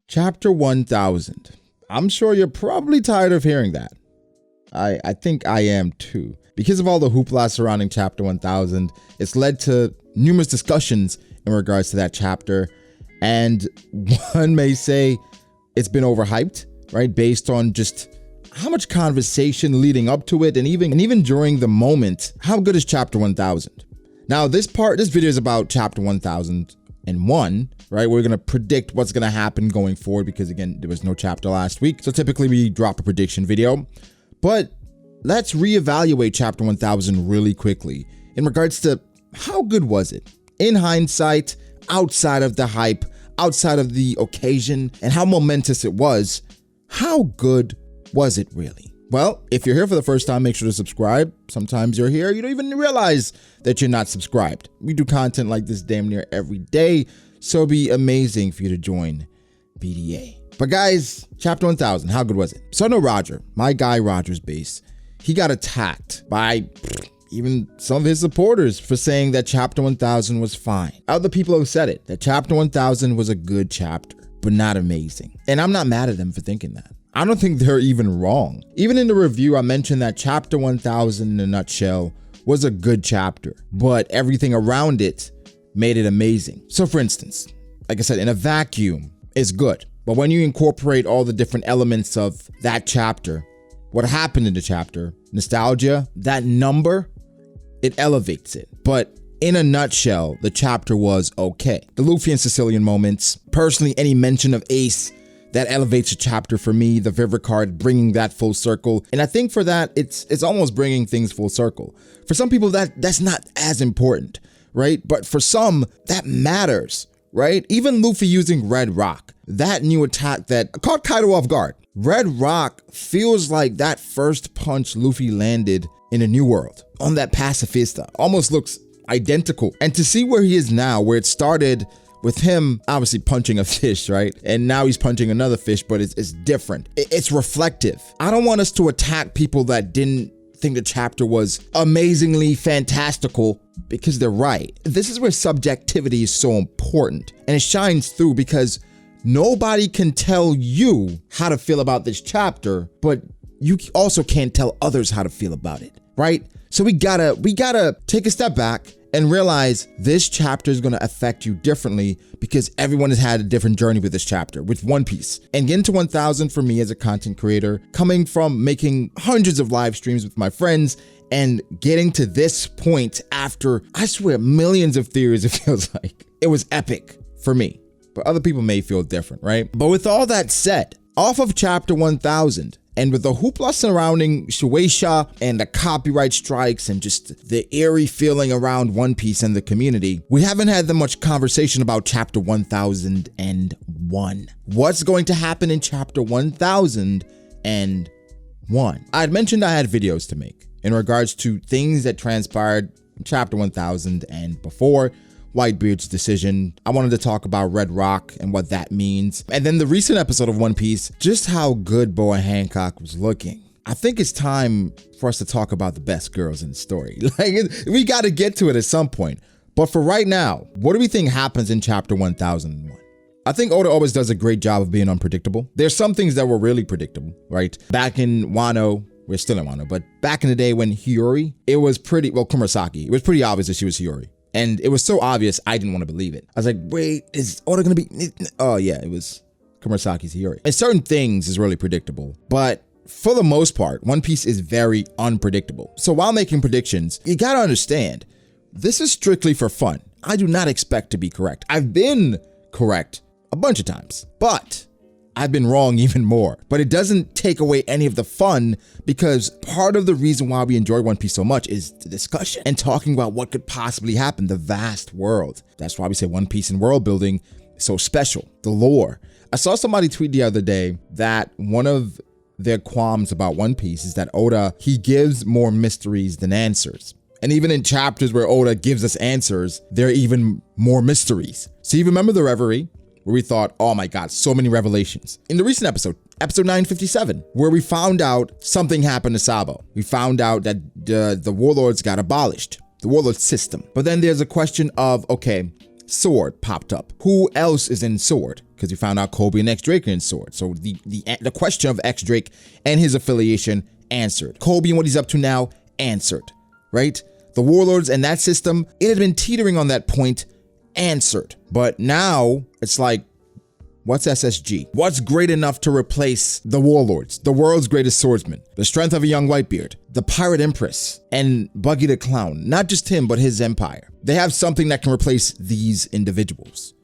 Chapter 1000. I'm sure you're probably tired of hearing that. I think I am too. Because of all the hoopla surrounding Chapter 1000, it's led to numerous discussions in regards to that chapter. And one may say it's been overhyped, right? Based on just how much conversation leading up to it, and even during the moment, how good is Chapter 1000? Now, this video is about Chapter 1001, right? We're gonna predict what's gonna happen going forward because, again, there was no chapter last week. So typically we drop a prediction video, but let's reevaluate Chapter 1000 really quickly in regards to how good was it? In hindsight, outside of the hype, outside of the occasion, and how momentous it was, how good was it really? Well, if you're here for the first time, make sure to subscribe. Sometimes you're here, you don't even realize that you're not subscribed. We do content like this damn near every day, so it'd be amazing for you to join B.D.A. But guys, Chapter 1000, how good was it? So I know Roger, my guy Roger's base, he got attacked by even some of his supporters for saying that Chapter 1000 was fine. Other people have said it, that Chapter 1000 was a good chapter, but not amazing. And I'm not mad at them for thinking that. I don't think they're even wrong. Even in the review, I mentioned that Chapter 1000 in a nutshell was a good chapter, but everything around it made it amazing. So for instance, like I said, in a vacuum, it's good. But when you incorporate all the different elements of that chapter, what happened in the chapter, nostalgia, that number, it elevates it. But in a nutshell, the chapter was okay. The Luffy and Sicilian moments, personally, any mention of Ace, that elevates a chapter for me, the Vivid card, bringing that full circle. And I think for that, it's almost bringing things full circle. For some people, that's not as important, right? But for some, that matters, right? Even Luffy using Red Rock, that new attack that caught Kaido off guard. Red Rock feels like that first punch Luffy landed in a New World on that pacifista. Almost looks identical. And to see where he is now, where it started with him obviously punching a fish, right? And now he's punching another fish, but it's different. It's reflective. I don't want us to attack people that didn't think the chapter was amazingly fantastical, because they're right. This is where subjectivity is so important, and it shines through because nobody can tell you how to feel about this chapter, but you also can't tell others how to feel about it, right? So we gotta take a step back and realize this chapter is going to affect you differently because everyone has had a different journey with this chapter, with One Piece. And getting to 1000 for me as a content creator, coming from making hundreds of live streams with my friends and getting to this point after, I swear, millions of theories, it feels like. It was epic for me, but other people may feel different, right? But with all that said, off of Chapter 1000, and with the hoopla surrounding Shueisha and the copyright strikes and just the eerie feeling around One Piece and the community, we haven't had that much conversation about Chapter 1001. What's going to happen in Chapter 1001? I had mentioned I had videos to make in regards to things that transpired in Chapter 1000 and before. Whitebeard's decision. I wanted to talk about Red Rock and what that means. And then the recent episode of One Piece, just how good Boa Hancock was looking. I think it's time for us to talk about the best girls in the story. Like, we got to get to it at some point. But for right now, what do we think happens in Chapter 1001? I think Oda always does a great job of being unpredictable. There's some things that were really predictable, right? Back in Wano, we're still in Wano, but back in the day when Hiyori, it was pretty, well, Kurosaki, it was pretty obvious that she was Hiyori. And it was so obvious, I didn't want to believe it. I was like, wait, is Oda gonna be? Oh yeah, it was Kurosaki's Hiyori. And certain things is really predictable, but for the most part, One Piece is very unpredictable. So while making predictions, you gotta understand, this is strictly for fun. I do not expect to be correct. I've been correct a bunch of times, but I've been wrong even more. But it doesn't take away any of the fun, because part of the reason why we enjoy One Piece so much is the discussion and talking about what could possibly happen, the vast world. That's why we say One Piece and world building is so special, the lore. I saw somebody tweet the other day that one of their qualms about One Piece is that Oda, he gives more mysteries than answers. And even in chapters where Oda gives us answers, there are even more mysteries. So you remember the Reverie, where we thought, oh my God, so many revelations. In the recent episode 957, where we found out something happened to Sabo. We found out that the warlords got abolished, the warlord system. But then there's a question of, okay, Sword popped up. Who else is in Sword? Because we found out Kobe and X Drake are in Sword. So the question of X Drake and his affiliation answered. Kobe and what he's up to now answered, right? The Warlords and that system, it had been teetering on that point, answered. But now it's like, what's SSG? What's great enough to replace the Warlords, the world's greatest swordsman, the strength of a young Whitebeard, the Pirate Empress, and Buggy the Clown? Not just him, but his empire. They have something that can replace these individuals.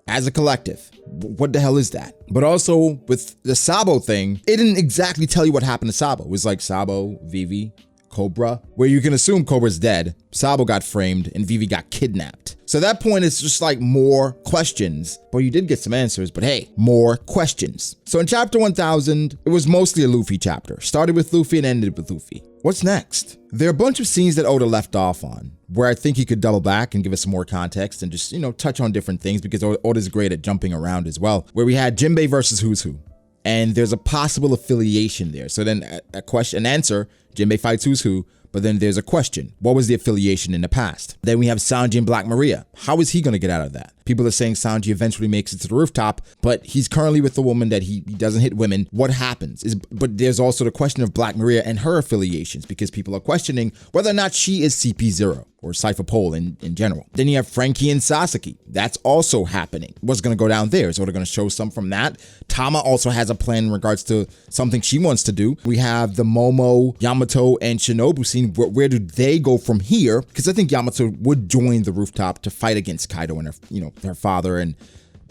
As a collective, what the hell is that? But also with the Sabo thing, it didn't exactly tell you what happened to Sabo. It was like Sabo, Vivi, Cobra, where you can assume Cobra's dead, Sabo got framed, and Vivi got kidnapped. So at that point, it's just like more questions. But you did get some answers, but hey, more questions. So in chapter 1000, it was mostly a Luffy chapter. Started with Luffy and ended with Luffy. What's next? There are a bunch of scenes that Oda left off on, where I think he could double back and give us some more context and just, touch on different things, because Oda's great at jumping around as well. Where we had Jinbei versus Who's Who. And there's a possible affiliation there. So then an answer, Jinbei fights Who's Who, but then there's a question. What was the affiliation in the past? Then we have Sanji and Black Maria. How is he going to get out of that? People are saying Sanji eventually makes it to the rooftop, but he's currently with the woman that he doesn't hit women. What happens? But there's also the question of Black Maria and her affiliations, because people are questioning whether or not she is CP0 or Cypher Pole in general. Then you have Frankie and Sasaki. That's also happening. What's going to go down there? Is Oda going to show some from that? Tama also has a plan in regards to something she wants to do. We have the Momo, Yamato, and Shinobu scene. Where do they go from here? Because I think Yamato would join the rooftop to fight against Kaido and her father and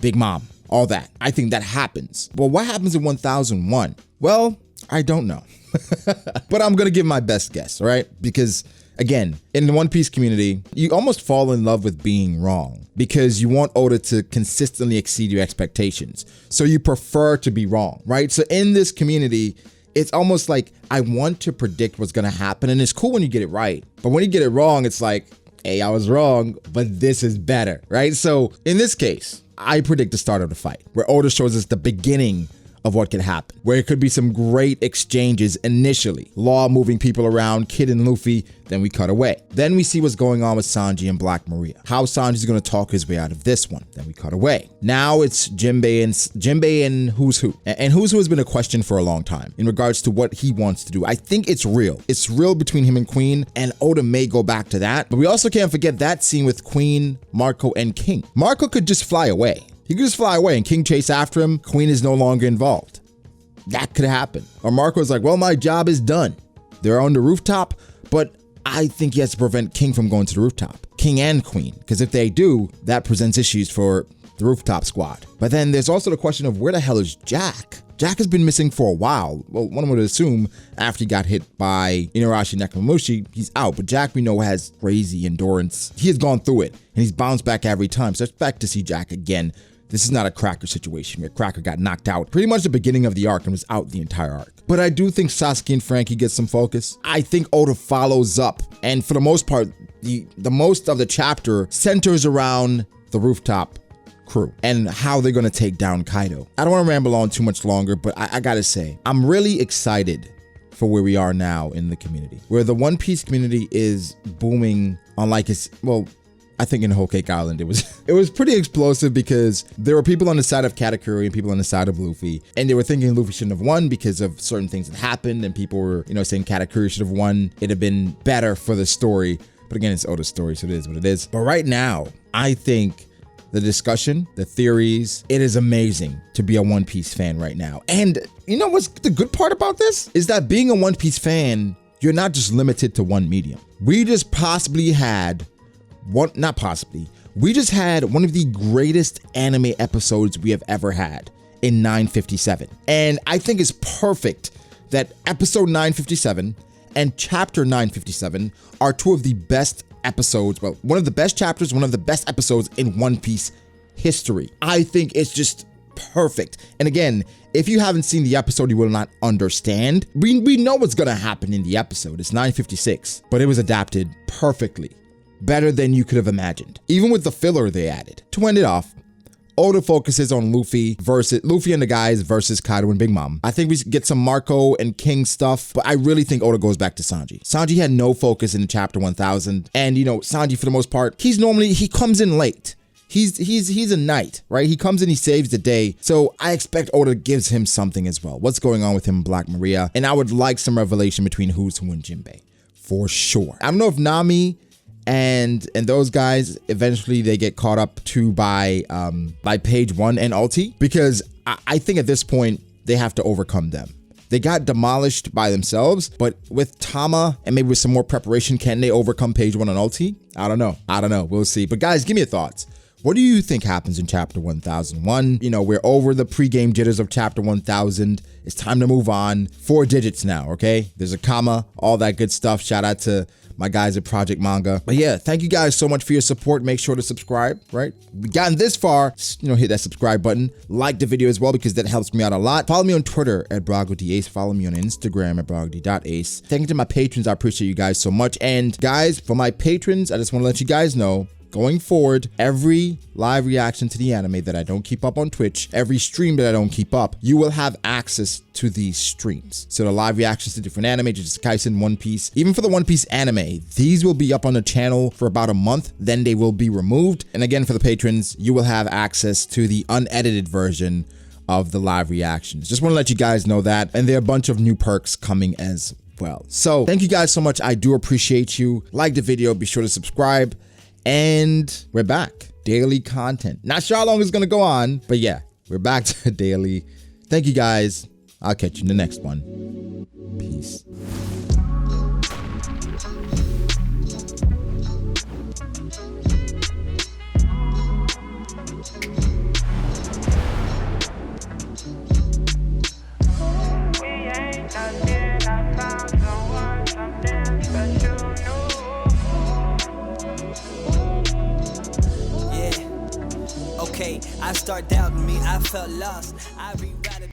Big Mom, all that. I think that happens. But what happens in 1001? Well, I don't know. But I'm going to give my best guess, all right? Because again, in the One Piece community, you almost fall in love with being wrong because you want Oda to consistently exceed your expectations. So you prefer to be wrong, right? So in this community, it's almost like I want to predict what's going to happen. And it's cool when you get it right. But when you get it wrong, it's like, hey, I was wrong, but this is better, right? So in this case, I predict the start of the fight, where Oda shows us the beginning of what could happen, where it could be some great exchanges initially. Law moving people around, Kid and Luffy, then we cut away. Then we see what's going on with Sanji and Black Maria. How Sanji's gonna talk his way out of this one. Then we cut away. Now it's Jinbei and Who's Who. And Who's Who has been a question for a long time in regards to what he wants to do. I think it's real. It's real between him and Queen, and Oda may go back to that. But we also can't forget that scene with Queen, Marco, and King. Marco could just fly away. He could just fly away and King chase after him. Queen is no longer involved. That could happen. Or Marco's like, well, my job is done. They're on the rooftop, but I think he has to prevent King from going to the rooftop. King and Queen, because if they do, that presents issues for the rooftop squad. But then there's also the question of where the hell is Jack? Jack has been missing for a while. Well, one would assume after he got hit by Inuarashi Nekomamushi, he's out. But Jack, we know, has crazy endurance. He has gone through it, and he's bounced back every time. So expect to see Jack again. This is not a Cracker situation where Cracker got knocked out pretty much the beginning of the arc and was out the entire arc. But I do think Sasuke and Frankie get some focus. I think Oda follows up. And for the most part, the most of the chapter centers around the rooftop crew and how they're going to take down Kaido. I don't want to ramble on too much longer, but I gotta say, I'm really excited for where we are now in the community, where the One Piece community is booming unlike it's, well, I think in Whole Cake Island, it was pretty explosive because there were people on the side of Katakuri and people on the side of Luffy, and they were thinking Luffy shouldn't have won because of certain things that happened, and people were, saying Katakuri should have won. It'd have been better for the story, but again, it's Oda's story, so it is what it is. But right now, I think the discussion, the theories, it is amazing to be a One Piece fan right now. And you know what's the good part about this? Is that being a One Piece fan, you're not just limited to one medium. We just had one of the greatest anime episodes we have ever had in 957. And I think it's perfect that episode 957 and chapter 957 are two of the best episodes. Well, one of the best chapters, one of the best episodes in One Piece history. I think it's just perfect. And again, if you haven't seen the episode, you will not understand. We know what's gonna happen in the episode. It's 956, but it was adapted perfectly. Better than you could have imagined. Even with the filler they added. To end it off, Oda focuses on Luffy and the guys versus Kaido and Big Mom. I think we get some Marco and King stuff, but I really think Oda goes back to Sanji. Sanji had no focus in chapter 1000. And Sanji, for the most part, he comes in late. he's a knight, right? He comes and he saves the day. So I expect Oda gives him something as well. What's going on with him and Black Maria? And I would like some revelation between who's who and Jinbei, for sure. I don't know if Nami and those guys eventually they get caught up to by page 1 and Ulti, because I think at this point they have to overcome them. They got demolished by themselves, but with Tama and maybe with some more preparation, can they overcome page 1 and Ulti? I don't know. We'll see. But guys, give me your thoughts. What do you think happens in chapter 1001? You know, we're over the pregame jitters of chapter 1000. It's time to move on. 4 digits now, okay? There's a comma, all that good stuff. Shout out to my guys at Project Manga. But yeah, thank you guys so much for your support. Make sure to subscribe, right? We've gotten this far, you know, hit that subscribe button. Like the video as well, because that helps me out a lot. Follow me on Twitter at BrogODAce. Follow me on Instagram at BrogOD.ace. Thank you to my patrons. I appreciate you guys so much. And guys, for my patrons, I just want to let you guys know, going forward, every live reaction to the anime that I don't keep up on Twitch, every stream that I don't keep up, you will have access to these streams. So the live reactions to different anime, Jujutsu Kaisen, One Piece, even for the One Piece anime, these will be up on the channel for about a month, then they will be removed. And again, for the patrons, you will have access to the unedited version of the live reactions. Just want to let you guys know that. And there are a bunch of new perks coming as well. So thank you guys so much. I do appreciate you. Like the video, be sure to subscribe. And we're back. Daily content. Not sure how long it's going to go on, but yeah, we're back to daily. Thank you guys. I'll catch you in the next one. Peace. I start doubting me, I felt lost. I rewrite it.